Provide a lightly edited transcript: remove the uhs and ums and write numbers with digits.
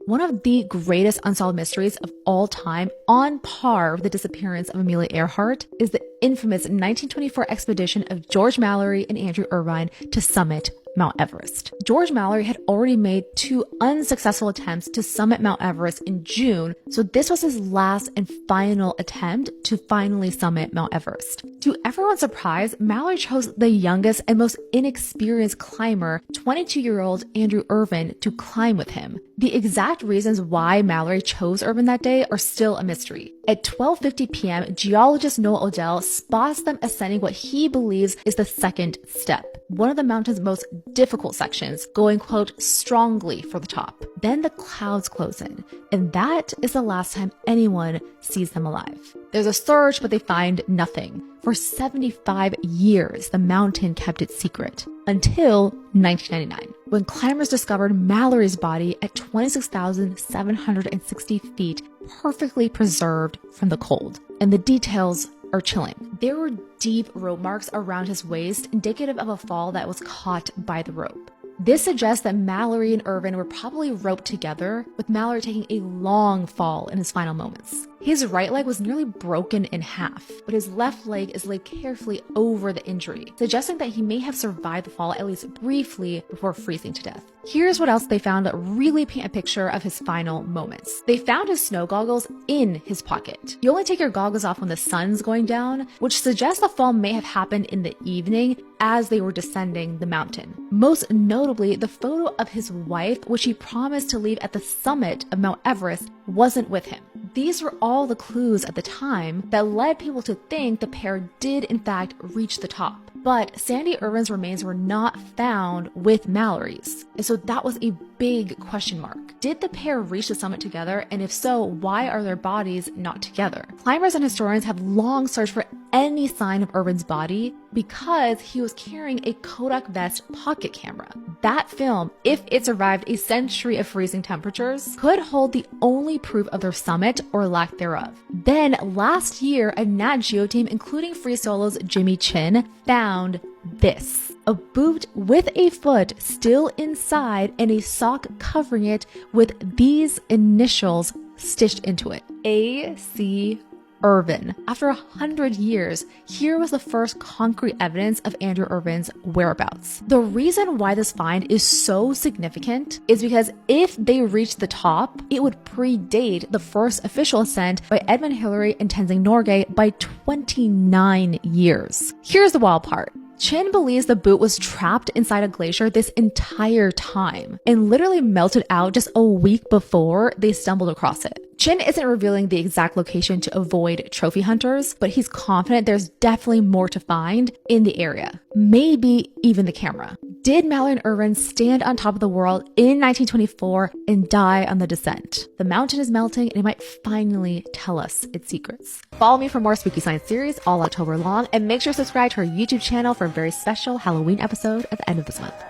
One of the greatest unsolved mysteries of all time, on par with the disappearance of Amelia Earhart, is the infamous 1924 expedition of George Mallory and Andrew Irvine to summit Mount Everest. George Mallory had already made 2 unsuccessful attempts to summit Mount Everest in June, so this was his last and final attempt to finally summit Mount Everest. To everyone's surprise, Mallory chose the youngest and most inexperienced climber, 22-year-old Andrew Irvine, to climb with him. The exact reasons why Mallory chose Irvine that day are still a mystery. At 12:50 p.m., geologist Noel Odell spots them ascending what he believes is the second step, one of the mountain's most difficult sections, going, quote, strongly for the top. Then the clouds close in, and that is the last time anyone sees them alive. There's a search, but they find nothing. For 75 years, the mountain kept its secret, until 1999, when climbers discovered Mallory's body at 26,760 feet, perfectly preserved from the cold. And the details are chilling. There were deep rope marks around his waist, indicative of a fall that was caught by the rope. This suggests that Mallory and Irvine were probably roped together, with Mallory taking a long fall in his final moments. His right leg was nearly broken in half, but his left leg is laid carefully over the injury, suggesting that he may have survived the fall at least briefly before freezing to death. Here's what else they found that really paint a picture of his final moments. They found his snow goggles in his pocket. You only take your goggles off when the sun's going down, which suggests the fall may have happened in the evening as they were descending the mountain. Most notably, the photo of his wife, which he promised to leave at the summit of Mount Everest, wasn't with him. These were all the clues at the time that led people to think the pair did in fact reach the top. But Sandy Irvine's remains were not found with Mallory's, and so that was a big question mark. Did the pair reach the summit together, and if so, why are their bodies not together? Climbers and historians have long searched for any sign of Irvine's body because he was carrying a Kodak Vest pocket camera. That film, if it survived a century of freezing temperatures, could hold the only proof of their summit or lack thereof. Then last year, a Nat Geo team, including Free Solo's Jimmy Chin, found this: a boot with a foot still inside and a sock covering it with these initials stitched into it. A.C. Irvine. After 100 years, here was the first concrete evidence of Andrew Irvine's whereabouts. The reason why this find is so significant is because if they reached the top, it would predate the first official ascent by Edmund Hillary and Tenzing Norgay by 29 years. Here's the wild part. Chin believes the boot was trapped inside a glacier this entire time and literally melted out just a week before they stumbled across it. Chin isn't revealing the exact location to avoid trophy hunters, but he's confident there's definitely more to find in the area. Maybe even the camera. Did Mallory and Irvine stand on top of the world in 1924 and die on the descent? The mountain is melting and it might finally tell us its secrets. Follow me for more spooky science series all October long, and make sure to subscribe to our YouTube channel for a very special Halloween episode at the end of this month.